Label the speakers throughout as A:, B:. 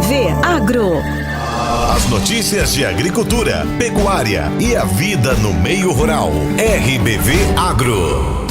A: RBV Agro.
B: As notícias de agricultura, pecuária e a vida no meio rural. RBV Agro.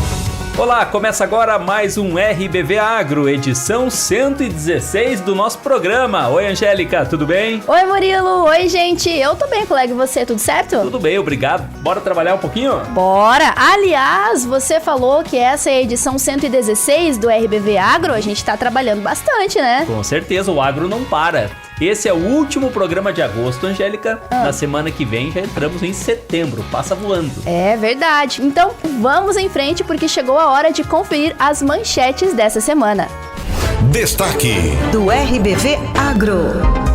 C: Olá, começa agora mais um RBV Agro, edição 116 do nosso programa. Oi, Angélica, tudo bem?
D: Oi, Murilo. Oi, gente. Eu tô bem, colega. E você, tudo certo?
C: Tudo bem, obrigado. Bora trabalhar um pouquinho?
D: Bora! Aliás, você falou que essa é a edição 116 do RBV Agro. A gente tá trabalhando bastante, né?
C: Com certeza, o agro não para. Esse é o último programa de agosto, Angélica. Na semana que vem já entramos em setembro, passa voando.
D: É verdade. Então vamos em frente porque chegou a hora de conferir as manchetes dessa semana.
B: Destaque
A: do RBV Agro.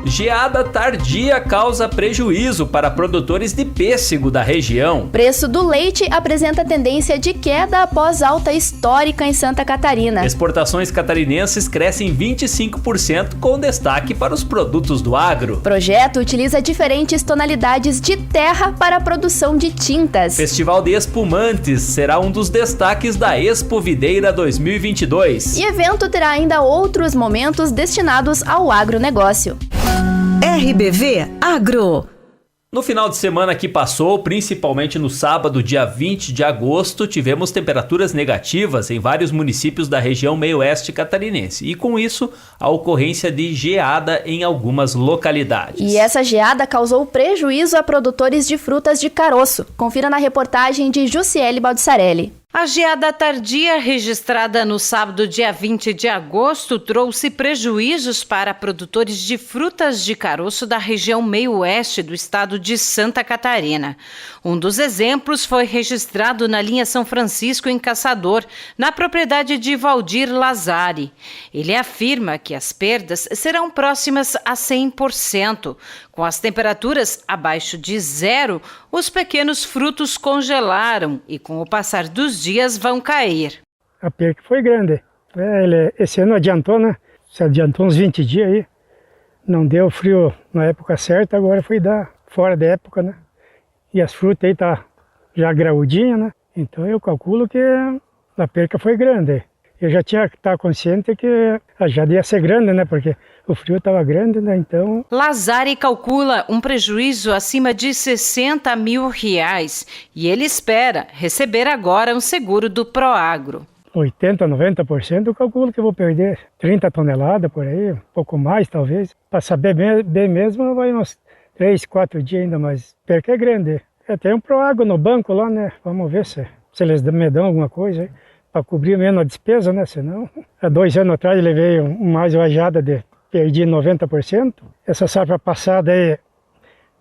C: Geada tardia causa prejuízo para produtores de pêssego da região.
D: Preço do leite apresenta tendência de queda após alta histórica em Santa Catarina.
C: Exportações catarinenses crescem 25% com destaque para os produtos do agro.
D: Projeto utiliza diferentes tonalidades de terra para a produção de tintas.
C: Festival de Espumantes será um dos destaques da Expo Videira 2022.
D: E evento terá ainda outros momentos destinados ao agronegócio.
A: RBV Agro.
C: No final de semana que passou, principalmente no sábado, dia 20 de agosto, tivemos temperaturas negativas em vários municípios da região meio-oeste catarinense. E com isso, a ocorrência de geada em algumas localidades.
D: E essa geada causou prejuízo a produtores de frutas de caroço. Confira na reportagem de Jussiele Baldissarelli.
E: A geada tardia registrada no sábado, dia 20 de agosto, trouxe prejuízos para produtores de frutas de caroço da região meio-oeste do estado de Santa Catarina. Um dos exemplos foi registrado na linha São Francisco, em Caçador, na propriedade de Valdir Lazari. Ele afirma que as perdas serão próximas a 100%. Com as temperaturas abaixo de zero, os pequenos frutos congelaram e, com o passar dos dias, vão cair.
F: A perca foi grande. Esse ano adiantou, né? Se adiantou uns 20 dias aí. Não deu frio na época certa, agora foi dar fora da época, né? E as frutas aí tá já graudinhas, né? Então eu calculo que a perca foi grande. Eu já tinha que estar consciente que já ia ser grande, né? Porque o frio estava grande, né? Então...
E: Lazari calcula um prejuízo acima de R$60 mil e ele espera receber agora um seguro do Proagro.
F: 80%, 90% eu calculo que eu vou perder 30 toneladas por aí, um pouco mais talvez. Para saber bem mesmo, vai uns 3, 4 dias ainda, mas perca é grande. Eu tenho um Proagro no banco lá, né? Vamos ver se eles me dão alguma coisa aí. Para cobrir menos a despesa, né? Senão, há 2 anos atrás eu levei mais uma geada perdi 90%. Essa safra passada aí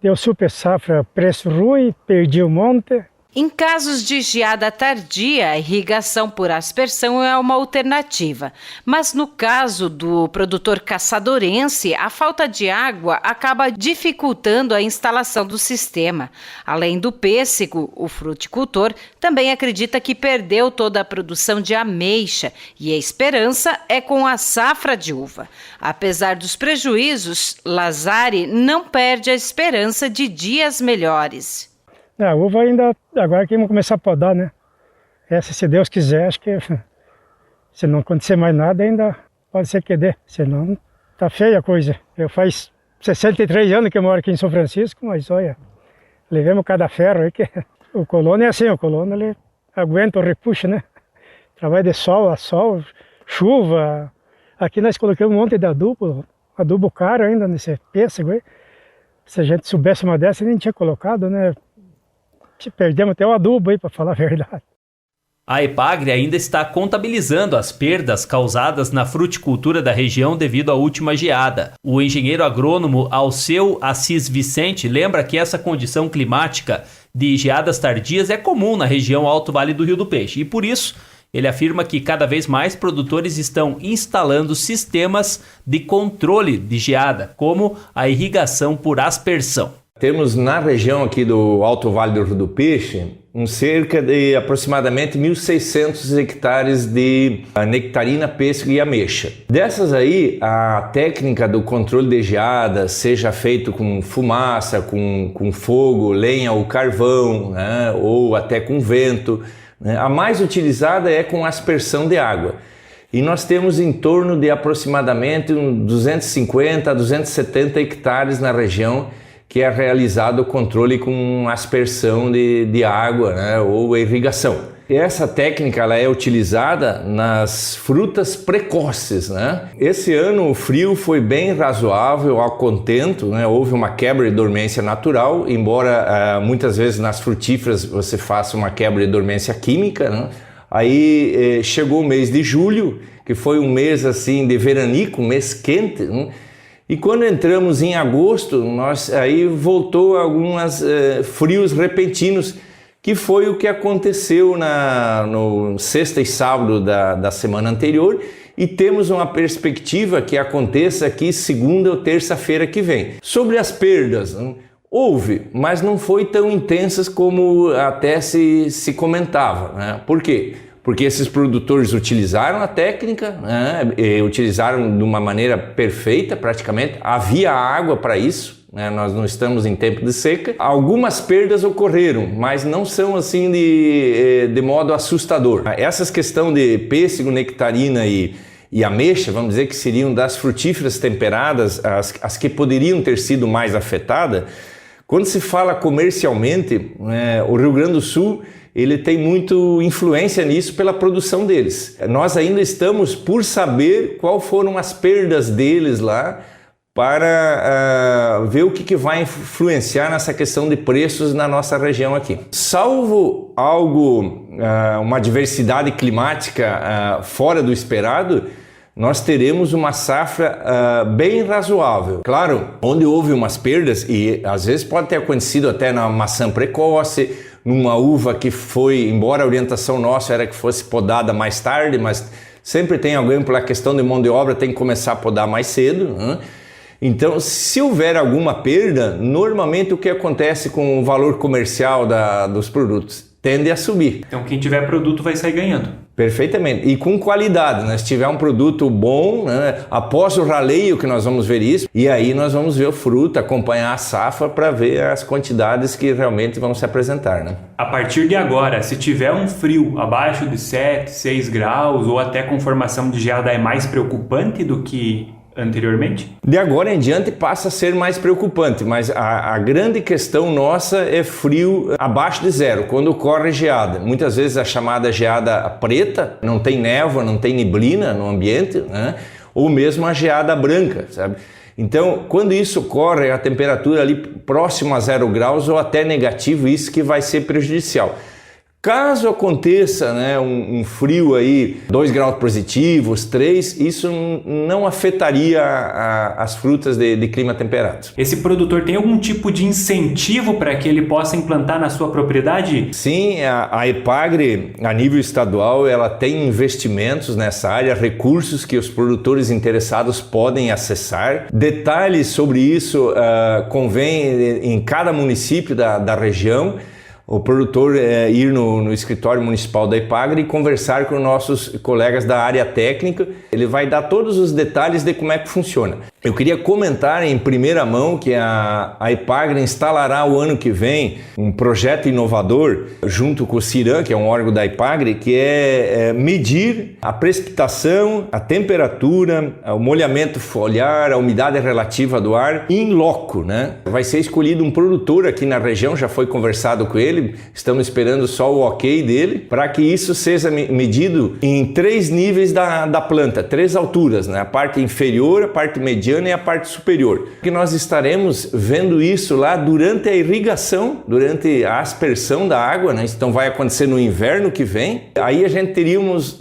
F: deu super safra, preço ruim, perdi um monte.
E: Em casos de geada tardia, a irrigação por aspersão é uma alternativa. Mas no caso do produtor caçadorense, a falta de água acaba dificultando a instalação do sistema. Além do pêssego, o fruticultor também acredita que perdeu toda a produção de ameixa e a esperança é com a safra de uva. Apesar dos prejuízos, Lazari não perde a esperança de dias melhores.
F: A uva ainda, agora que vamos começar a podar, né? Essa, se Deus quiser, acho que se não acontecer mais nada, ainda pode ser que dê. Senão, tá feia a coisa. Eu faz 63 anos que eu moro aqui em São Francisco, mas olha, levemos cada ferro aí que... O colono é assim, o colono ele aguenta o repuxo, né? Trabalho de sol a sol, chuva. Aqui nós colocamos um monte de adubo caro ainda nesse pêssego aí. Se a gente soubesse uma dessa, a gente tinha colocado, né? Perdemos até o adubo aí, para falar a verdade.
C: A Epagre ainda está contabilizando as perdas causadas na fruticultura da região devido à última geada. O engenheiro agrônomo Alceu Assis Vicente lembra que essa condição climática de geadas tardias é comum na região Alto Vale do Rio do Peixe e, por isso, ele afirma que cada vez mais produtores estão instalando sistemas de controle de geada, como a irrigação por aspersão.
G: Temos na região aqui do Alto Vale do Rio do Peixe cerca de aproximadamente 1.600 hectares de nectarina, pêssego e ameixa. Dessas aí, a técnica do controle de geada, seja feito com fumaça, com fogo, lenha ou carvão, né, ou até com vento, né, a mais utilizada é com aspersão de água. e nós temos em torno de aproximadamente 250 a 270 hectares na região que é realizado o controle com aspersão de água, né, ou irrigação. E essa técnica ela é utilizada nas frutas precoces, né? Esse ano o frio foi bem razoável, ao contento, né? Houve uma quebra de dormência natural, embora muitas vezes nas frutíferas você faça uma quebra de dormência química, né? Aí chegou o mês de julho, que foi um mês assim de veranico, um mês quente, né? E quando entramos em agosto, aí voltou alguns frios repentinos, que foi o que aconteceu no sexta e sábado da semana anterior, e temos uma perspectiva que aconteça aqui segunda ou terça-feira que vem. Sobre as perdas, houve, mas não foi tão intensas como até se comentava, né? Por quê? Porque esses produtores utilizaram a técnica, né? Utilizaram de uma maneira perfeita praticamente, havia água para isso. Nós não estamos em tempo de seca. Algumas perdas ocorreram, mas não são assim de modo assustador. Essas questões de pêssego, nectarina e ameixa, vamos dizer que seriam das frutíferas temperadas, as que poderiam ter sido mais afetadas. Quando se fala comercialmente, o Rio Grande do Sul ele tem muito influência nisso pela produção deles. Nós ainda estamos por saber qual foram as perdas deles lá, para ver o que vai influenciar nessa questão de preços na nossa região aqui. Salvo uma diversidade climática fora do esperado, nós teremos uma safra bem razoável. Claro, onde houve umas perdas, e às vezes pode ter acontecido até na maçã precoce, numa uva que foi, embora a orientação nossa era que fosse podada mais tarde, mas sempre tem alguém pela questão de mão de obra, tem que começar a podar mais cedo, né? Então, se houver alguma perda, normalmente o que acontece com o valor comercial dos produtos? Tende a subir.
H: Então, quem tiver produto vai sair ganhando.
G: Perfeitamente. E com qualidade, né? Se tiver um produto bom, né? Após o raleio que nós vamos ver isso, e aí nós vamos ver o fruto, acompanhar a safra para ver as quantidades que realmente vão se apresentar, né?
H: A partir de agora, se tiver um frio abaixo de 7, 6 graus ou até com formação de geada, é mais preocupante do que anteriormente?
G: De agora em diante passa a ser mais preocupante, mas a grande questão nossa é frio abaixo de zero, quando ocorre geada. Muitas vezes a chamada geada preta, não tem névoa, não tem neblina no ambiente, né? Ou mesmo a geada branca, sabe? Então, quando isso ocorre, a temperatura ali próxima a 0 graus ou até negativo, isso que vai ser prejudicial. Caso aconteça, né, um frio aí, 2 graus positivos, 3, isso não afetaria as frutas de clima temperado.
H: Esse produtor tem algum tipo de incentivo para que ele possa implantar na sua propriedade?
G: Sim, a Epagre, a nível estadual, ela tem investimentos nessa área, recursos que os produtores interessados podem acessar. Detalhes sobre isso convém em cada município da região. O produtor ir no escritório municipal da Epagre e conversar com nossos colegas da área técnica. Ele vai dar todos os detalhes de como é que funciona. Eu queria comentar em primeira mão que a Epagre instalará o ano que vem um projeto inovador junto com o CIRAM, que é um órgão da Epagre, que é medir a precipitação, a temperatura, o molhamento foliar, a umidade relativa do ar in loco, né? Vai ser escolhido um produtor aqui na região, já foi conversado com ele, estamos esperando só o ok dele, para que isso seja medido em 3 níveis da planta, 3 alturas, né? A parte inferior, a parte mediana e a parte superior. Que nós estaremos vendo isso lá durante a irrigação, durante a aspersão da água, né? Então vai acontecer no inverno que vem. Aí a gente teríamos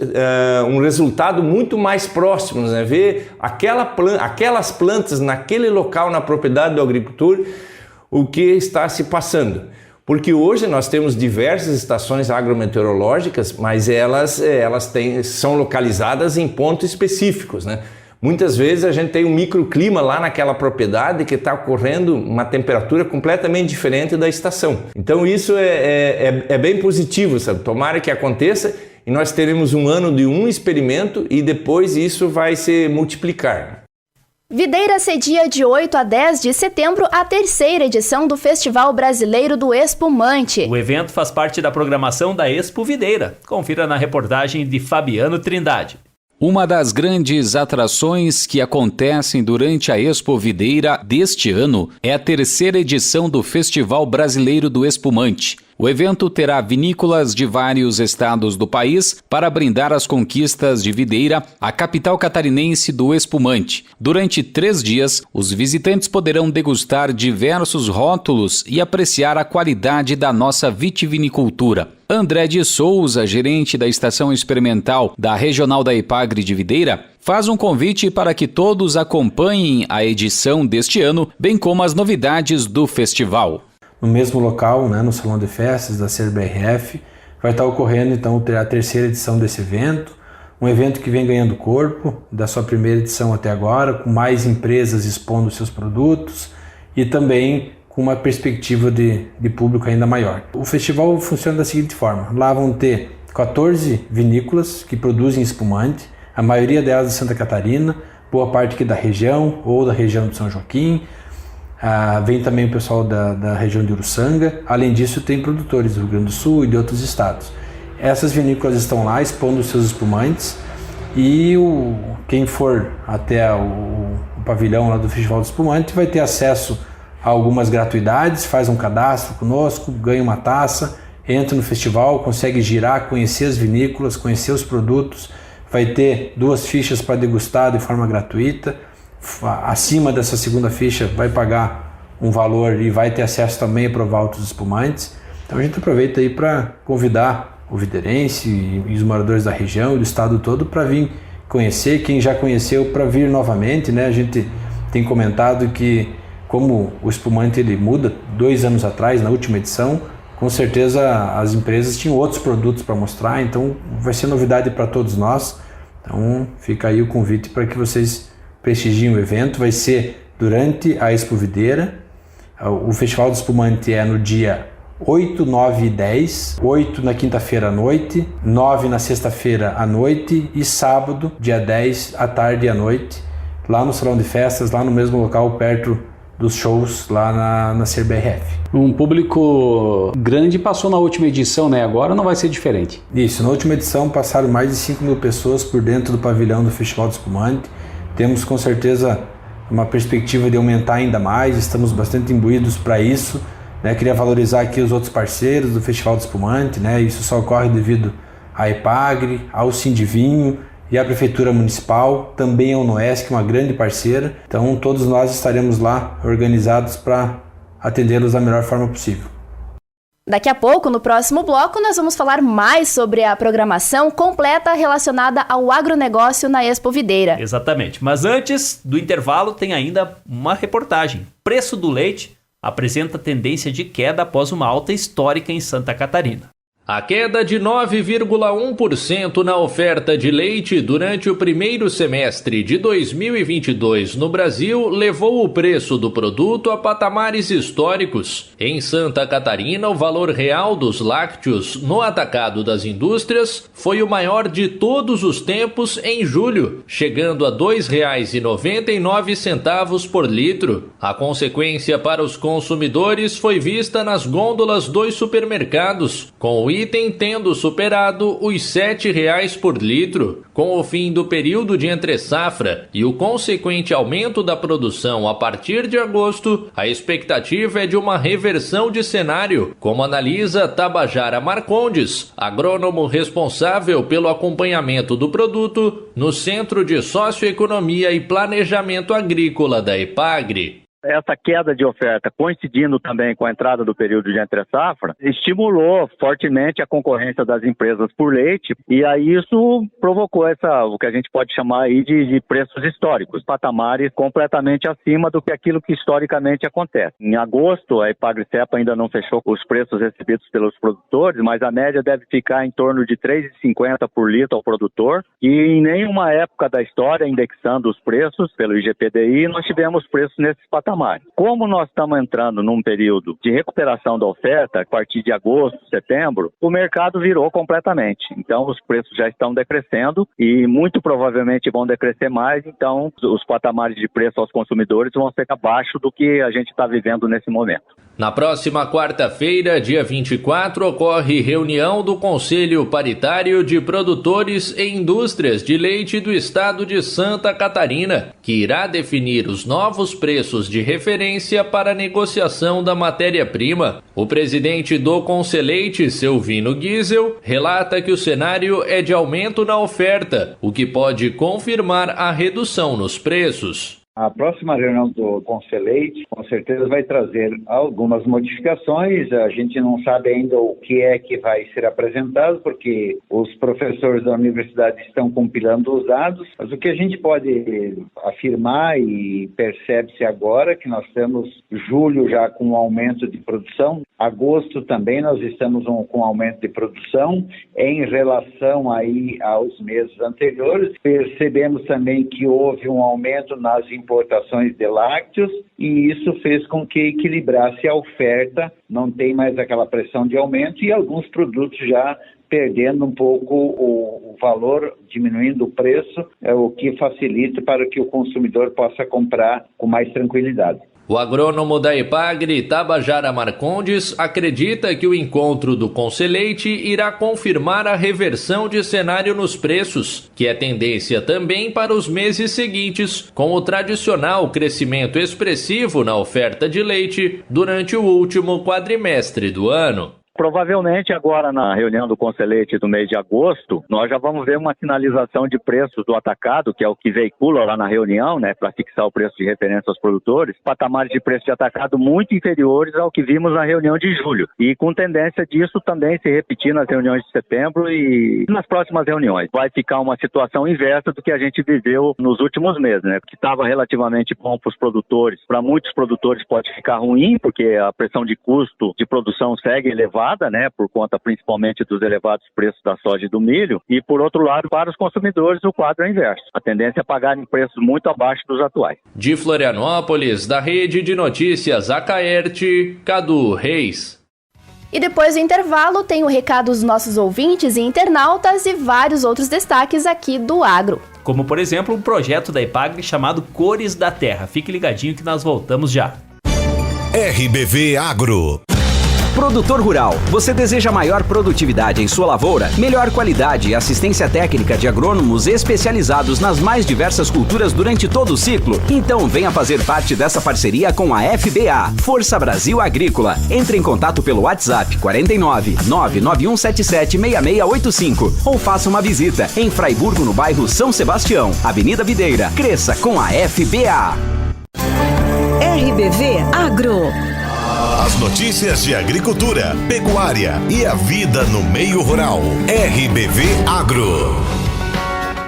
G: um resultado muito mais próximo, né? Ver aquelas plantas naquele local, na propriedade do agricultor, o que está se passando. Porque hoje nós temos diversas estações agrometeorológicas, mas elas são localizadas em pontos específicos, né? Muitas vezes a gente tem um microclima lá naquela propriedade que está ocorrendo uma temperatura completamente diferente da estação. Então isso é bem positivo, sabe? Tomara que aconteça e nós teremos um ano de um experimento e depois isso vai se multiplicar.
D: Videira cedia de 8 a 10 de setembro a 3ª edição do Festival Brasileiro do Espumante.
C: O evento faz parte da programação da Expo Videira. Confira na reportagem de Fabiano Trindade.
I: Uma das grandes atrações que acontecem durante a Expo Videira deste ano é a terceira edição do Festival Brasileiro do Espumante. O evento terá vinícolas de vários estados do país para brindar as conquistas de Videira, a capital catarinense do espumante. Durante 3 dias, os visitantes poderão degustar diversos rótulos e apreciar a qualidade da nossa vitivinicultura. André de Souza, gerente da Estação Experimental da Regional da EPAGRE de Videira, faz um convite para que todos acompanhem a edição deste ano, bem como as novidades do festival.
J: No mesmo local, no Salão de Festas da CBRF, vai estar ocorrendo então a terceira edição desse evento, um evento que vem ganhando corpo, da sua primeira edição até agora, com mais empresas expondo seus produtos e também com uma perspectiva de público ainda maior. O festival funciona da seguinte forma: lá vão ter 14 vinícolas que produzem espumante, a maioria delas de Santa Catarina, boa parte aqui da região ou da região de São Joaquim. Vem também o pessoal da região de Uruçanga. Além disso, tem produtores do Rio Grande do Sul e de outros estados. Essas vinícolas estão lá expondo os seus espumantes e quem for até o pavilhão lá do Festival do Espumante vai ter acesso a algumas gratuidades, faz um cadastro conosco, ganha uma taça, entra no festival, consegue girar, conhecer as vinícolas, conhecer os produtos, vai ter 2 fichas para degustar de forma gratuita. Acima dessa segunda ficha vai pagar um valor e vai ter acesso também a provar outros espumantes. Então a gente aproveita aí para convidar o videirense e os moradores da região e do estado todo para vir conhecer, quem já conheceu para vir novamente, A gente tem comentado que como o espumante ele muda, 2 anos atrás, na última edição, com certeza as empresas tinham outros produtos para mostrar, então vai ser novidade para todos nós. Então fica aí o convite para que vocês prestigiem o evento. Vai ser durante a Expo Videira. O Festival do Espumante é no dia 8, 9 e 10, 8 na quinta-feira à noite, 9 na sexta-feira à noite e sábado, dia 10, à tarde e à noite, lá no Salão de Festas, lá no mesmo local, perto dos shows, lá na CBRF.
I: Um público grande passou na última edição, Agora não vai ser diferente.
J: Isso, na última edição passaram mais de 5.000 pessoas por dentro do pavilhão do Festival do Espumante. Temos com certeza uma perspectiva de aumentar ainda mais, estamos bastante imbuídos para isso. Queria valorizar aqui os outros parceiros do Festival do Espumante, Isso só ocorre devido à EPAGRE, ao Sindivinho e à Prefeitura Municipal, também ao Noesc, uma grande parceira. Então todos nós estaremos lá organizados para atendê-los da melhor forma possível.
D: Daqui a pouco, no próximo bloco, nós vamos falar mais sobre a programação completa relacionada ao agronegócio na Expo Videira.
C: Exatamente. Mas antes do intervalo, tem ainda uma reportagem. Preço do leite apresenta tendência de queda após uma alta histórica em Santa Catarina.
K: A queda de 9,1% na oferta de leite durante o primeiro semestre de 2022 no Brasil levou o preço do produto a patamares históricos. Em Santa Catarina, o valor real dos lácteos no atacado das indústrias foi o maior de todos os tempos em julho, chegando a R$ 2,99 por litro. A consequência para os consumidores foi vista nas gôndolas dos supermercados, com o item tendo superado os R$ 7,00 por litro. Com o fim do período de entre-safra e o consequente aumento da produção a partir de agosto, a expectativa é de uma reversão de cenário, como analisa Tabajara Marcondes, agrônomo responsável pelo acompanhamento do produto no Centro de Socioeconomia e Planejamento Agrícola da EPAGRE.
L: Essa queda de oferta, coincidindo também com a entrada do período de entre-safra, estimulou fortemente a concorrência das empresas por leite, e aí isso provocou o que a gente pode chamar aí de preços históricos, patamares completamente acima do que aquilo que historicamente acontece. Em agosto, a EPAGRE-CEPA ainda não fechou os preços recebidos pelos produtores, mas a média deve ficar em torno de R$ 3,50 por litro ao produtor, e em nenhuma época da história, indexando os preços pelo IGPDI, nós tivemos preços nesses patamares. Como nós estamos entrando num período de recuperação da oferta, a partir de agosto, setembro, o mercado virou completamente. Então, os preços já estão decrescendo e muito provavelmente vão decrescer mais. Então, os patamares de preço aos consumidores vão ser abaixo do que a gente está vivendo nesse momento.
K: Na próxima quarta-feira, dia 24, ocorre reunião do Conselho Paritário de Produtores e Indústrias de Leite do Estado de Santa Catarina, que irá definir os novos preços de referência para a negociação da matéria-prima. O presidente do Conselheite, Silvino Giesel, relata que o cenário é de aumento na oferta, o que pode confirmar a redução nos preços.
M: A próxima reunião do Conselheite, com certeza, vai trazer algumas modificações. A gente não sabe ainda o que é que vai ser apresentado, porque os professores da universidade estão compilando os dados. Mas o que a gente pode afirmar e percebe-se agora, que nós temos julho já com um aumento de produção, agosto também nós estamos com um aumento de produção em relação aí aos meses anteriores. Percebemos também que houve um aumento nas importações de lácteos e isso fez com que equilibrasse a oferta, não tem mais aquela pressão de aumento e alguns produtos já perdendo um pouco o valor, diminuindo o preço, o que facilita para que o consumidor possa comprar com mais tranquilidade.
K: O agrônomo da Epagri, Tabajara Marcondes, acredita que o encontro do Conselheite irá confirmar a reversão de cenário nos preços, que é tendência também para os meses seguintes, com o tradicional crescimento expressivo na oferta de leite durante o último quadrimestre do ano.
L: Provavelmente agora na reunião do Conselheite do mês de agosto, nós já vamos ver uma sinalização de preços do atacado, que é o que veicula lá na reunião, né, para fixar o preço de referência aos produtores, patamares de preço de atacado muito inferiores ao que vimos na reunião de julho. E com tendência disso também se repetir nas reuniões de setembro e nas próximas reuniões. Vai ficar uma situação inversa do que a gente viveu nos últimos meses, né, que estava relativamente bom para os produtores. Para muitos produtores pode ficar ruim, porque a pressão de custo de produção segue elevada, né, por conta principalmente dos elevados preços da soja e do milho, e por outro lado, para os consumidores o quadro é inverso. A tendência é pagar em preços muito abaixo dos atuais.
K: De Florianópolis, da Rede de Notícias Acaerte, Cadu Reis.
D: E depois do intervalo tem o recado dos nossos ouvintes e internautas e vários outros destaques aqui do Agro.
C: Como por exemplo um projeto da Epagri chamado Cores da Terra. Fique ligadinho que nós voltamos já.
B: RBV Agro.
N: Produtor rural, você deseja maior produtividade em sua lavoura, melhor qualidade e assistência técnica de agrônomos especializados nas mais diversas culturas durante todo o ciclo? Então venha fazer parte dessa parceria com a FBA, Força Brasil Agrícola. Entre em contato pelo WhatsApp 49 99177 6685 ou faça uma visita em Fraiburgo, no bairro São Sebastião, Avenida Videira. Cresça com a FBA.
A: RBV Agro.
B: As notícias de agricultura, pecuária e a vida no meio rural. RBV Agro.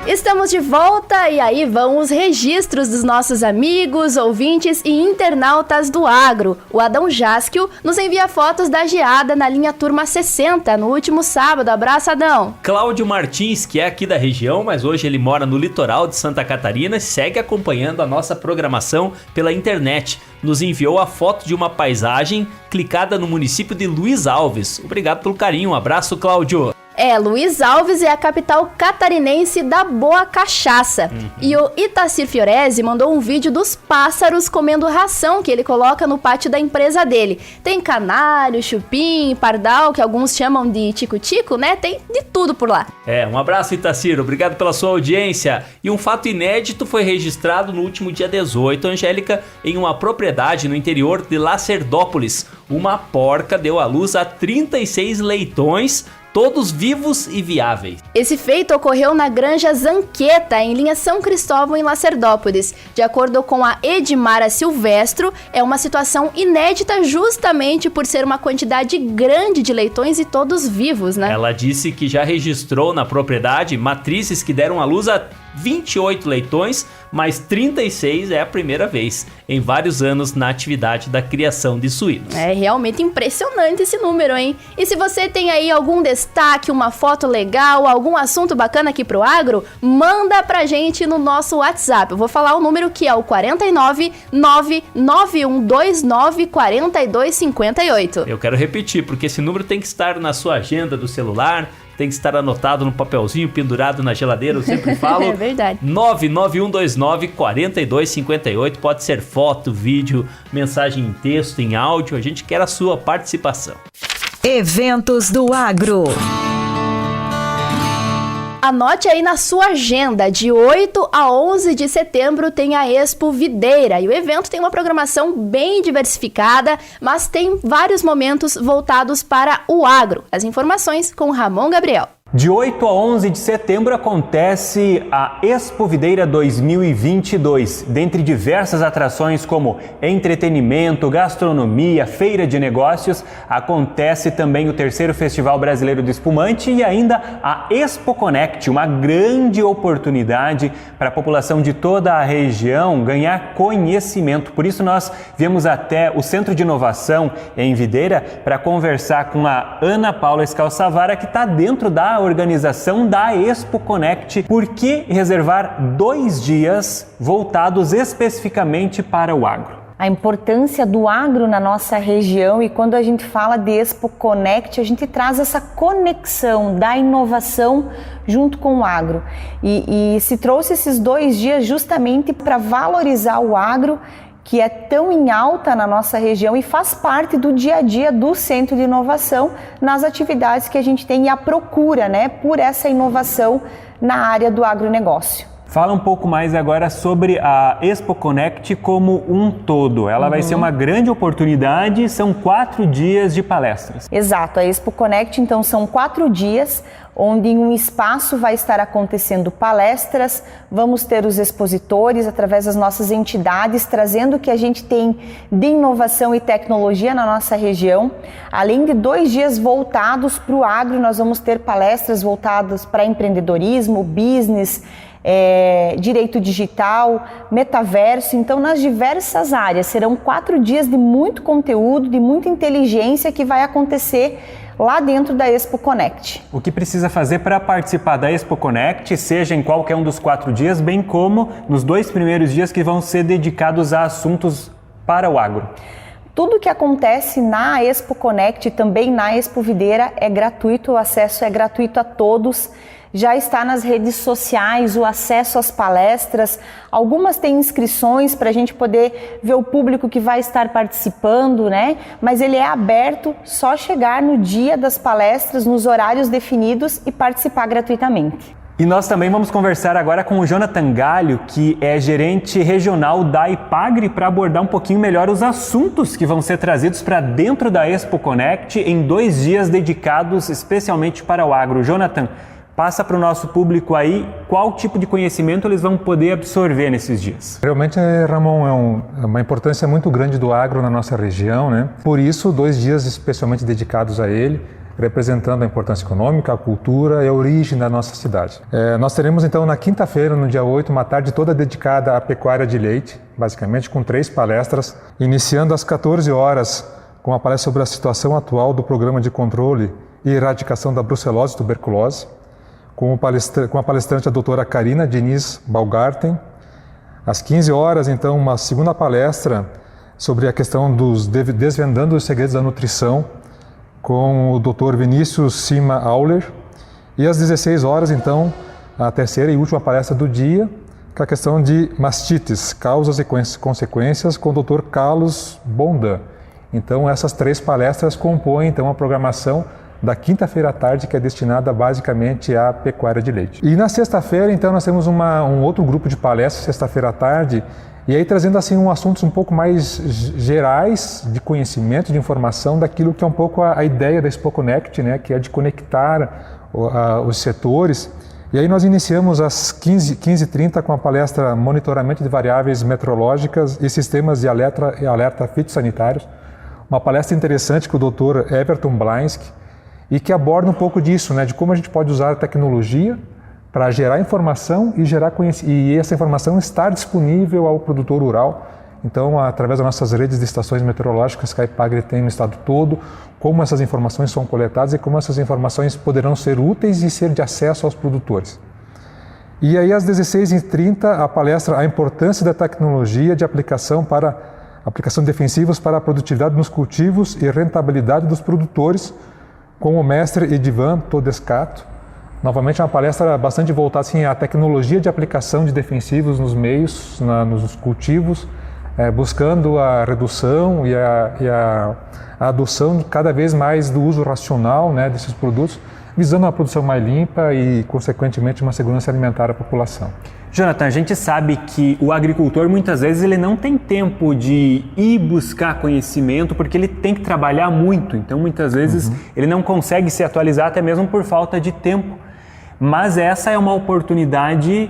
D: Estamos de volta e aí vão os registros dos nossos amigos, ouvintes e internautas do agro. O Adão Jaskio nos envia fotos da geada na linha Turma 60 no último sábado. Abraço, Adão.
C: Cláudio Martins, que é aqui da região, mas hoje ele mora no litoral de Santa Catarina e segue acompanhando a nossa programação pela internet. Nos enviou a foto de uma paisagem clicada no município de Luiz Alves. Obrigado pelo carinho. Um abraço, Cláudio.
D: Luiz Alves é a capital catarinense da boa cachaça. E o Itacir Fiorese mandou um vídeo dos pássaros comendo ração que ele coloca no pátio da empresa dele. Tem canário, chupim, pardal, que alguns chamam de tico-tico, né? Tem de tudo por lá.
C: Um abraço, Itacir. Obrigado pela sua audiência. E um fato inédito foi registrado no último dia 18, Angélica, em uma propriedade no interior de Lacerdópolis. Uma porca deu à luz a 36 leitões, todos vivos e viáveis.
D: Esse feito ocorreu na Granja Zanqueta, em linha São Cristóvão, em Lacerdópolis. De acordo com a Edmara Silvestro, é uma situação inédita justamente por ser uma quantidade grande de leitões e todos vivos, né?
C: Ela disse que já registrou na propriedade matrizes que deram à luz a 28 leitões, mas 36 é a primeira vez em vários anos na atividade da criação de suínos.
D: É realmente impressionante esse número, hein? E se você tem aí algum destaque, uma foto legal, algum assunto bacana aqui pro agro, manda pra gente no nosso WhatsApp. Eu vou falar o número que é o 49 99129 4258.
C: Eu quero repetir, porque esse número tem que estar na sua agenda do celular, tem que estar anotado no papelzinho, pendurado na geladeira, eu sempre falo.
D: É verdade.
C: 99129-4258, pode ser foto, vídeo, mensagem em texto, em áudio, a gente quer a sua participação.
A: Eventos do Agro.
D: Anote aí na sua agenda, de 8 a 11 de setembro tem a Expo Videira, e o evento tem uma programação bem diversificada, mas tem vários momentos voltados para o agro. As informações com Ramon Gabriel.
O: De 8 a 11 de setembro acontece a Expo Videira 2022. Dentre diversas atrações como entretenimento, gastronomia, feira de negócios, acontece também o 3º Festival Brasileiro do Espumante e ainda a Expo Connect, uma grande oportunidade para a população de toda a região ganhar conhecimento. Por isso nós viemos até o Centro de Inovação em Videira para conversar com a Ana Paula Escalçavara, que está dentro da organização da Expo Connect. Por que reservar 2 dias voltados especificamente para o agro?
P: A importância do agro na nossa região, e quando a gente fala de Expo Connect, a gente traz essa conexão da inovação junto com o agro. E se trouxe esses 2 dias justamente para valorizar o agro, que é tão em alta na nossa região e faz parte do dia a dia do Centro de Inovação nas atividades que a gente tem e a procura, né, por essa inovação na área do agronegócio.
O: Fala um pouco mais agora sobre a Expo Connect como um todo. Ela vai ser uma grande oportunidade, são 4 dias de palestras.
P: Exato, a Expo Connect então são 4 dias, onde em um espaço vai estar acontecendo palestras, vamos ter os expositores através das nossas entidades, trazendo o que a gente tem de inovação e tecnologia na nossa região. Além de 2 dias voltados para o agro, nós vamos ter palestras voltadas para empreendedorismo, business, direito digital, metaverso. Então, nas diversas áreas, serão 4 dias de muito conteúdo, de muita inteligência que vai acontecer lá dentro da Expo Connect.
O: O que precisa fazer para participar da Expo Connect, seja em qualquer um dos 4 dias, bem como nos 2 primeiros dias que vão ser dedicados a assuntos para o agro?
P: Tudo que acontece na Expo Connect e também na Expo Videira é gratuito, o acesso é gratuito a todos. Já está nas redes sociais o acesso às palestras, algumas têm inscrições para a gente poder ver o público que vai estar participando, né? Mas ele é aberto, só chegar no dia das palestras, nos horários definidos e participar gratuitamente.
O: E nós também vamos conversar agora com o Jonathan Galho, que é gerente regional da Ipagre, para abordar um pouquinho melhor os assuntos que vão ser trazidos para dentro da Expo Connect em 2 dias dedicados especialmente para o agro. Jonathan, passa para o nosso público aí qual tipo de conhecimento eles vão poder absorver nesses dias.
Q: Realmente, Ramon, é uma importância muito grande do agro na nossa região, né? Por isso, 2 dias especialmente dedicados a ele, representando a importância econômica, a cultura e a origem da nossa cidade. Nós teremos então na quinta-feira, no dia 8, uma tarde toda dedicada à pecuária de leite, basicamente com 3 palestras, iniciando às 14 horas com a palestra sobre a situação atual do Programa de Controle e Erradicação da Brucelose e Tuberculose, com a palestrante a doutora Karina Diniz Balgarten. Às 15 horas, então, uma segunda palestra sobre a questão dos desvendando os segredos da nutrição, com o Dr. Vinícius Sima Auler. E às 16 horas, então, a terceira e última palestra do dia, com a questão de mastites, causas e consequências, com o Dr. Carlos Bondan. Então, essas 3 palestras compõem, então, a programação da quinta-feira à tarde, que é destinada basicamente à pecuária de leite. E na sexta-feira, então, nós temos um outro grupo de palestras, sexta-feira à tarde, e aí trazendo assim assuntos um pouco mais gerais de conhecimento, de informação, daquilo que é um pouco a ideia da Expo Connect, né, que é de conectar os setores. E aí nós iniciamos às 15h30 com a palestra Monitoramento de Variáveis Meteorológicas e Sistemas de Alerta Fitossanitários, uma palestra interessante com o Dr. Everton Blainski, e que aborda um pouco disso, né, de como a gente pode usar a tecnologia para gerar informação e essa informação estar disponível ao produtor rural. Então, através das nossas redes de estações meteorológicas que a Ipagre tem no estado todo, como essas informações são coletadas e como essas informações poderão ser úteis e ser de acesso aos produtores. E aí, às 16h30, a palestra A Importância da Tecnologia de Aplicação defensivas para a produtividade nos cultivos e rentabilidade dos produtores, com o mestre Edivan Todescato. Novamente, é uma palestra bastante voltada assim, à tecnologia de aplicação de defensivos nos meios, nos cultivos, buscando a redução e a adoção cada vez mais do uso racional, né, desses produtos, visando uma produção mais limpa e, consequentemente, uma segurança alimentar à população.
O: Jonathan, a gente sabe que o agricultor muitas vezes ele não tem tempo de ir buscar conhecimento porque ele tem que trabalhar muito, então muitas vezes ele não consegue se atualizar até mesmo por falta de tempo. Mas essa é uma oportunidade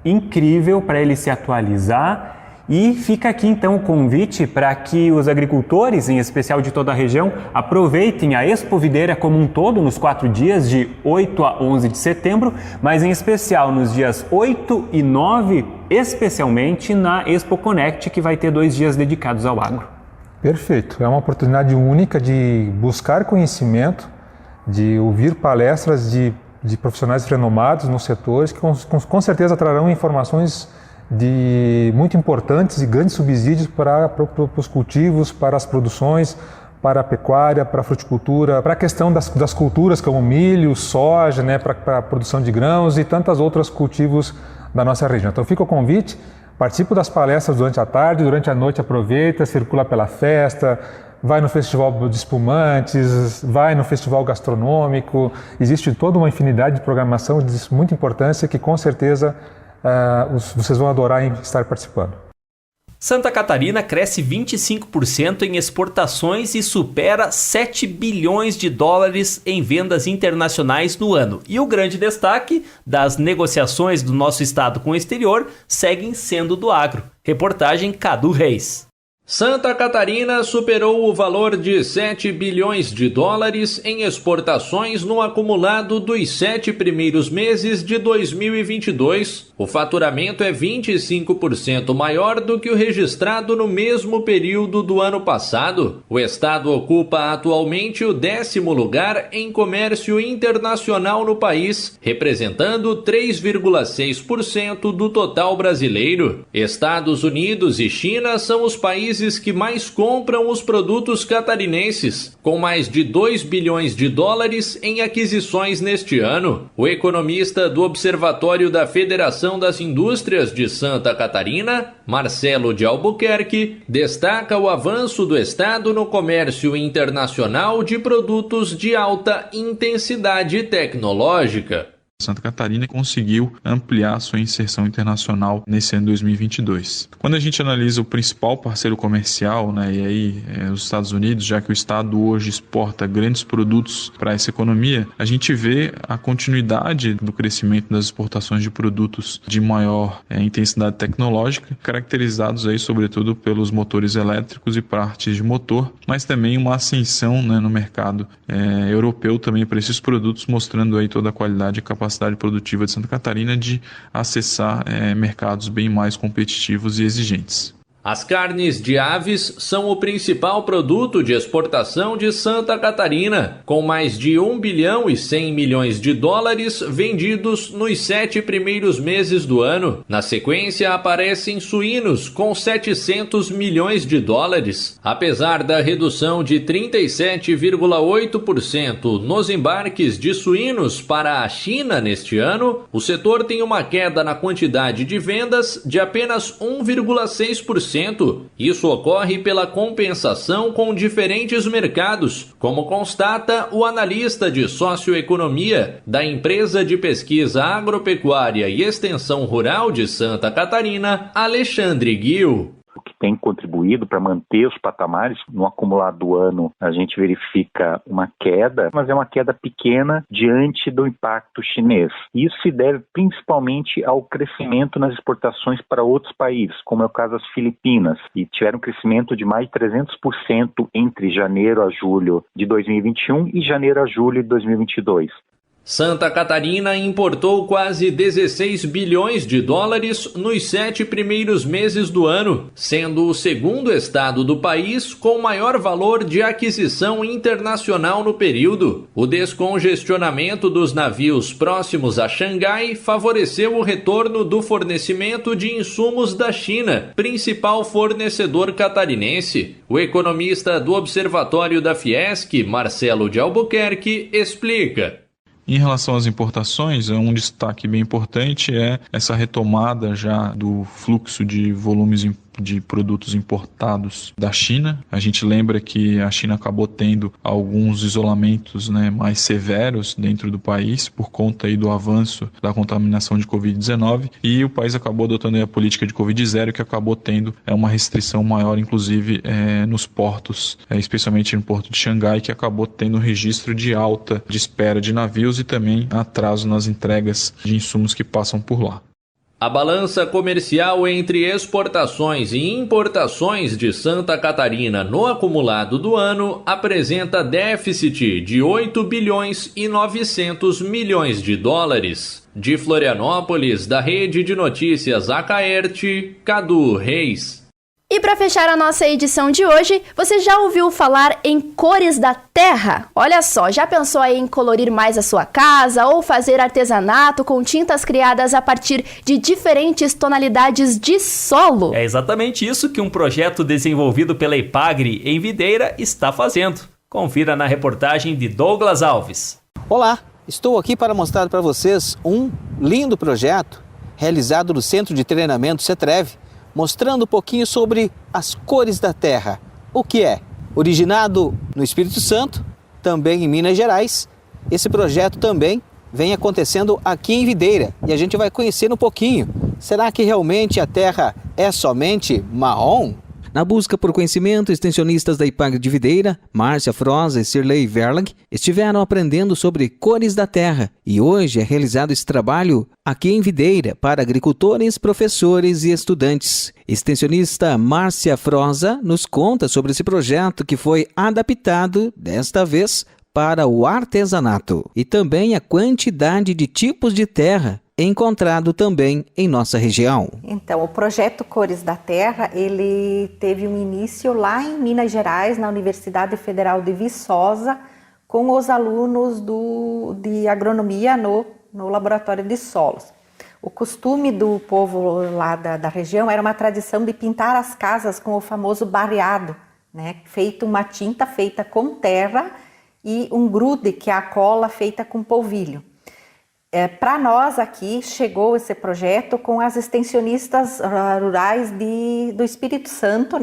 O: incrível para ele se atualizar e fica aqui então o convite para que os agricultores, em especial de toda a região, aproveitem a Expo Videira como um todo nos 4 dias, de 8 a 11 de setembro, mas em especial nos dias 8 e 9, especialmente na Expo Connect, que vai ter 2 dias dedicados ao agro.
Q: Perfeito, é uma oportunidade única de buscar conhecimento, de ouvir palestras de profissionais renomados nos setores que com certeza trarão informações muito importantes e grandes subsídios para os cultivos, para as produções, para a pecuária, para a fruticultura, para a questão das culturas como milho, soja, né, para a produção de grãos e tantas outros cultivos da nossa região. Então fica o convite, participe das palestras durante a tarde, durante a noite aproveita, circula pela festa, vai no Festival de Espumantes, vai no Festival Gastronômico, existe toda uma infinidade de programação de muita importância que com certeza vocês vão adorar estar participando.
C: Santa Catarina cresce 25% em exportações e supera 7 bilhões de dólares em vendas internacionais no ano. E o grande destaque das negociações do nosso estado com o exterior seguem sendo do agro. Reportagem Cadu Reis.
K: Santa Catarina superou o valor de 7 bilhões de dólares em exportações no acumulado dos 7 primeiros meses de 2022. O faturamento é 25% maior do que o registrado no mesmo período do ano passado. O estado ocupa atualmente o 10º lugar em comércio internacional no país, representando 3,6% do total brasileiro. Estados Unidos e China são os países que mais compram os produtos catarinenses, com mais de 2 bilhões de dólares em aquisições neste ano. O economista do Observatório da Federação das Indústrias de Santa Catarina, Marcelo de Albuquerque, destaca o avanço do estado no comércio internacional de produtos de alta intensidade tecnológica.
R: Santa Catarina conseguiu ampliar sua inserção internacional nesse ano 2022. Quando a gente analisa o principal parceiro comercial, né, e aí os Estados Unidos, já que o estado hoje exporta grandes produtos para essa economia, a gente vê a continuidade do crescimento das exportações de produtos de maior intensidade tecnológica, caracterizados aí sobretudo pelos motores elétricos e partes de motor, mas também uma ascensão, né, no mercado europeu também para esses produtos, mostrando aí toda a qualidade e capacidade produtiva de Santa Catarina de acessar mercados bem mais competitivos e exigentes.
K: As carnes de aves são o principal produto de exportação de Santa Catarina, com mais de 1 bilhão e 100 milhões de dólares vendidos nos 7 primeiros meses do ano. Na sequência aparecem suínos, com 700 milhões de dólares. Apesar da redução de 37,8% nos embarques de suínos para a China neste ano, o setor tem uma queda na quantidade de vendas de apenas 1,6%. Isso ocorre pela compensação com diferentes mercados, como constata o analista de socioeconomia da empresa de pesquisa agropecuária e extensão rural de Santa Catarina, Alexandre Guil.
S: O que tem contribuído para manter os patamares, no acumulado do ano a gente verifica uma queda, mas é uma queda pequena diante do impacto chinês. Isso se deve principalmente ao crescimento nas exportações para outros países, como é o caso das Filipinas, e tiveram um crescimento de mais de 300% entre janeiro a julho de 2021 e janeiro a julho de 2022.
K: Santa Catarina importou quase 16 bilhões de dólares nos 7 primeiros meses do ano, sendo o segundo estado do país com maior valor de aquisição internacional no período. O descongestionamento dos navios próximos a Xangai favoreceu o retorno do fornecimento de insumos da China, principal fornecedor catarinense. O economista do Observatório da Fiesc, Marcelo de Albuquerque, explica.
R: Em relação às importações, um destaque bem importante é essa retomada já do fluxo de volumes de produtos importados da China. A gente lembra que a China acabou tendo alguns isolamentos, mais severos dentro do país por conta aí do avanço da contaminação de Covid-19 e o país acabou adotando a política de Covid-0 que acabou tendo uma restrição maior, inclusive nos portos, especialmente no porto de Xangai, que acabou tendo registro de alta de espera de navios e também atraso nas entregas de insumos que passam por lá.
K: A balança comercial entre exportações e importações de Santa Catarina no acumulado do ano apresenta déficit de 8 bilhões e 900 milhões de dólares. De Florianópolis, da Rede de Notícias Acaerte, Cadu Reis.
D: E para fechar a nossa edição de hoje, você já ouviu falar em cores da terra? Olha só, já pensou aí em colorir mais a sua casa ou fazer artesanato com tintas criadas a partir de diferentes tonalidades de solo?
C: É exatamente isso que um projeto desenvolvido pela Ipagre em Videira está fazendo. Confira na reportagem de Douglas Alves.
T: Olá, estou aqui para mostrar para vocês um lindo projeto realizado no Centro de Treinamento CETREV, mostrando um pouquinho sobre as cores da terra. O que é? Originado no Espírito Santo, também em Minas Gerais, esse projeto também vem acontecendo aqui em Videira e a gente vai conhecer um pouquinho. Será que realmente a terra é somente marrom? Na busca por conhecimento, extensionistas da Ipagre de Videira, Márcia Froza e Sirley Verlag, estiveram aprendendo sobre cores da terra e hoje é realizado esse trabalho aqui em Videira para agricultores, professores e estudantes. Extensionista Márcia Froza nos conta sobre esse projeto que foi adaptado, desta vez, para o artesanato e também a quantidade de tipos de terra encontrado também em nossa região.
U: Então, o projeto Cores da Terra, ele teve um início lá em Minas Gerais, na Universidade Federal de Viçosa, com os alunos de agronomia no laboratório de solos. O costume do povo lá da região era uma tradição de pintar as casas com o famoso barreado, uma tinta feita com terra e um grude, que é a cola feita com polvilho. Para nós aqui, chegou esse projeto com as extensionistas rurais do Espírito Santo,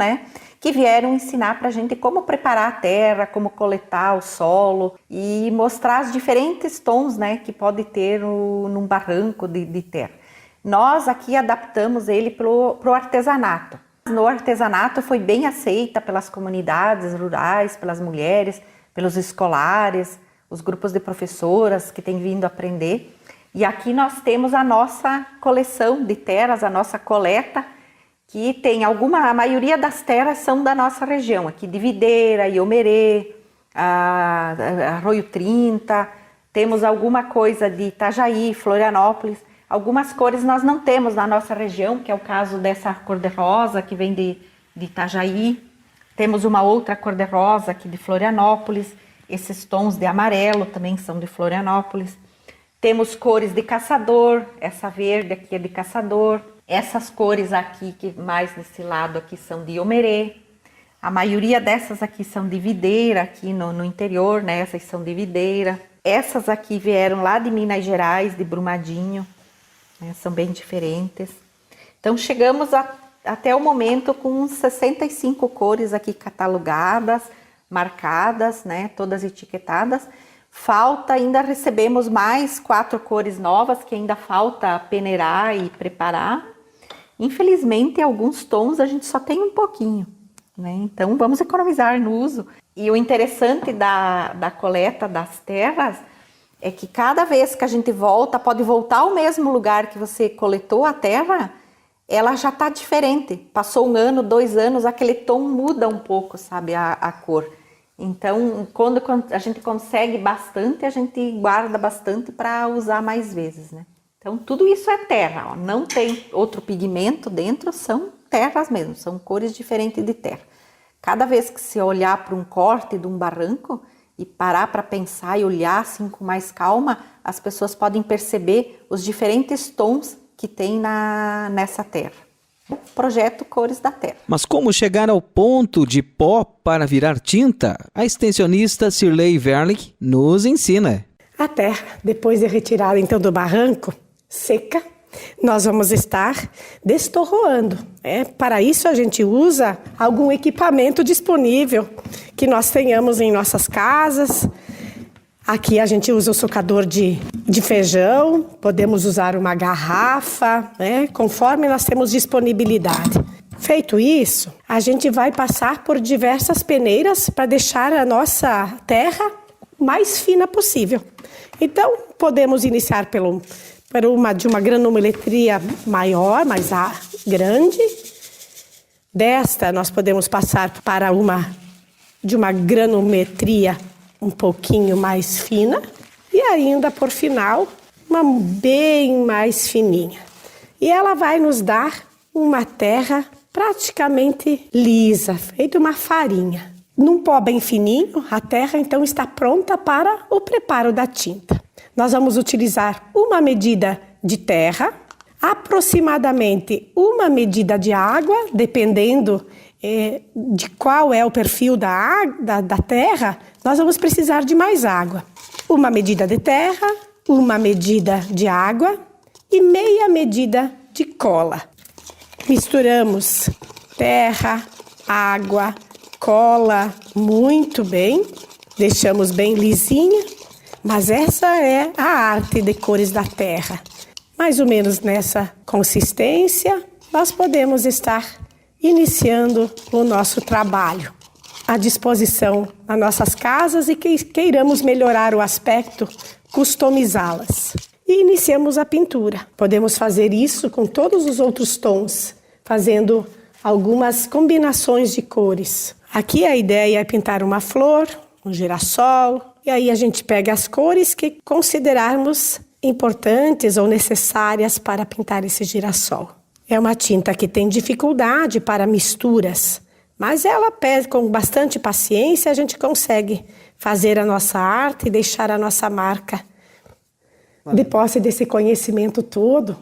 U: que vieram ensinar para a gente como preparar a terra, como coletar o solo e mostrar os diferentes tons que pode ter num barranco de terra. Nós aqui adaptamos ele para o artesanato. No artesanato foi bem aceita pelas comunidades rurais, pelas mulheres, pelos escolares, os grupos de professoras que têm vindo aprender. E aqui nós temos a nossa coleção de terras, a nossa coleta, que tem a maioria das terras são da nossa região, aqui de Videira, Iomerê, Arroio 30, temos alguma coisa de Itajaí, Florianópolis. Algumas cores nós não temos na nossa região, que é o caso dessa cor-de-rosa que vem de Itajaí. Temos uma outra cor-de-rosa aqui de Florianópolis, esses tons de amarelo também são de Florianópolis. Temos cores de caçador, essa verde aqui é de caçador. Essas cores aqui, que mais desse lado aqui, são de Iomerê. A maioria dessas aqui são de Videira, aqui no interior, essas são de Videira. Essas aqui vieram lá de Minas Gerais, de Brumadinho, são bem diferentes. Então chegamos até o momento com 65 cores aqui catalogadas, marcadas, todas etiquetadas. Ainda recebemos mais 4 cores novas que ainda falta peneirar e preparar. Infelizmente, alguns tons a gente só tem um pouquinho, Então vamos economizar no uso. E o interessante da coleta das terras é que cada vez que a gente volta, pode voltar ao mesmo lugar que você coletou a terra, ela já está diferente. Passou 1 ano, 2 anos, aquele tom muda um pouco, sabe, a cor. Então, quando a gente consegue bastante, a gente guarda bastante para usar mais vezes, né? Então, tudo isso é terra, ó. Não tem outro pigmento dentro, são terras mesmo, são cores diferentes de terra. Cada vez que você olhar para um corte de um barranco e parar para pensar e olhar assim com mais calma, as pessoas podem perceber os diferentes tons que tem nessa terra. Projeto Cores da Terra.
T: Mas como chegar ao ponto de pó para virar tinta? A extensionista Cirlei Verlich nos ensina.
E: A terra, depois de retirada então do barranco, seca, nós vamos estar destorroando. Para isso a gente usa algum equipamento disponível que nós tenhamos em nossas casas. Aqui a gente usa o socador de feijão, podemos usar uma garrafa, conforme nós temos disponibilidade. Feito isso, a gente vai passar por diversas peneiras para deixar a nossa terra mais fina possível. Então, podemos iniciar de uma granulometria maior, mais grande. Desta, nós podemos passar para de uma granulometria um pouquinho mais fina e ainda, por final, uma bem mais fininha. E ela vai nos dar uma terra praticamente lisa, feita uma farinha. Num pó bem fininho, a terra então está pronta para o preparo da tinta. Nós vamos utilizar uma medida de terra, aproximadamente uma medida de água, dependendo de qual é o perfil da terra, nós vamos precisar de mais água. Uma medida de terra, uma medida de água e meia medida de cola. Misturamos terra, água, cola muito bem, deixamos bem lisinha, mas essa é a arte de Cores da Terra. Mais ou menos nessa consistência, nós podemos estar iniciando o nosso trabalho. À disposição nas nossas casas e que queiramos melhorar o aspecto, customizá-las. E iniciamos a pintura. Podemos fazer isso com todos os outros tons, fazendo algumas combinações de cores. Aqui a ideia é pintar uma flor, um girassol, e aí a gente pega as cores que considerarmos importantes ou necessárias para pintar esse girassol. É uma tinta que tem dificuldade para misturas, mas ela pede com bastante paciência, a gente consegue fazer a nossa arte e deixar a nossa marca. De posse desse conhecimento todo,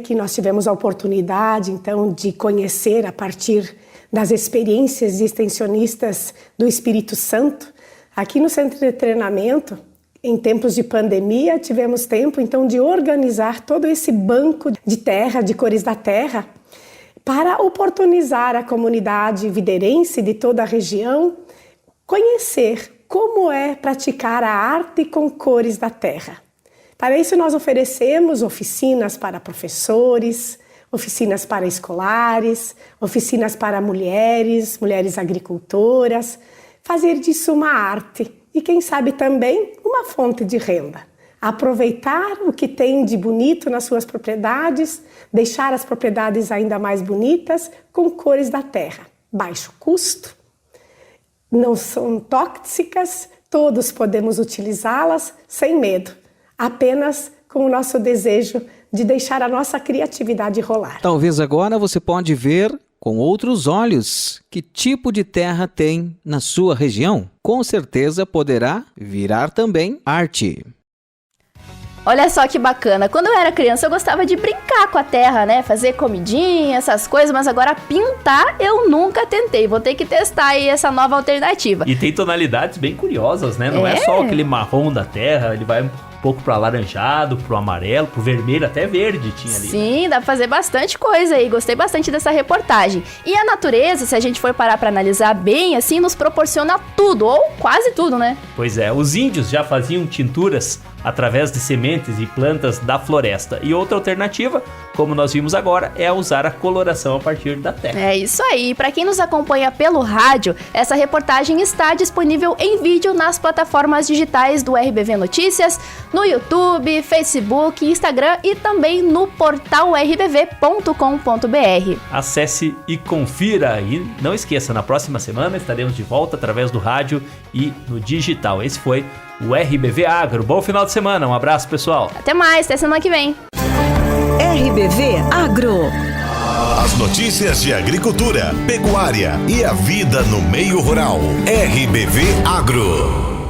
E: que nós tivemos a oportunidade, então, de conhecer a partir das experiências de extensionistas do Espírito Santo, aqui no Centro de Treinamento, em tempos de pandemia, tivemos tempo, então, de organizar todo esse banco de terra, de Cores da Terra, para oportunizar a comunidade videirense de toda a região conhecer como é praticar a arte com cores da terra. Para isso, nós oferecemos oficinas para professores, oficinas para escolares, oficinas para mulheres agricultoras, fazer disso uma arte e, quem sabe, também uma fonte de renda. Aproveitar o que tem de bonito nas suas propriedades, deixar as propriedades ainda mais bonitas com cores da terra. Baixo custo, não são tóxicas, todos podemos utilizá-las sem medo, apenas com o nosso desejo de deixar a nossa criatividade rolar.
T: Talvez agora você pode ver com outros olhos que tipo de terra tem na sua região. Com certeza poderá virar também arte.
D: Olha só que bacana, quando eu era criança eu gostava de brincar com a terra, né, fazer comidinha, essas coisas, mas agora pintar eu nunca tentei, vou ter que testar aí essa nova alternativa.
C: E tem tonalidades bem curiosas, né, não é só aquele marrom da terra, ele vai um pouco pro alaranjado, pro amarelo, pro vermelho, até verde tinha ali.
D: Sim, dá pra fazer bastante coisa aí, gostei bastante dessa reportagem. E a natureza, se a gente for parar pra analisar bem, assim, nos proporciona tudo, ou quase tudo, né?
C: Pois é, os índios já faziam tinturas através de sementes e plantas da floresta. E outra alternativa, como nós vimos agora, é usar a coloração a partir da terra.
D: É isso aí. Para quem nos acompanha pelo rádio, essa reportagem está disponível em vídeo nas plataformas digitais do RBV Notícias, no YouTube, Facebook, Instagram e também no portal rbv.com.br.
C: Acesse e confira. E não esqueça, na próxima semana estaremos de volta através do rádio e no digital. Esse foi o RBV Agro. Bom final de semana. Um abraço, pessoal.
D: Até mais. Até semana que vem.
A: RBV Agro.
B: As notícias de agricultura, pecuária e a vida no meio rural. RBV Agro.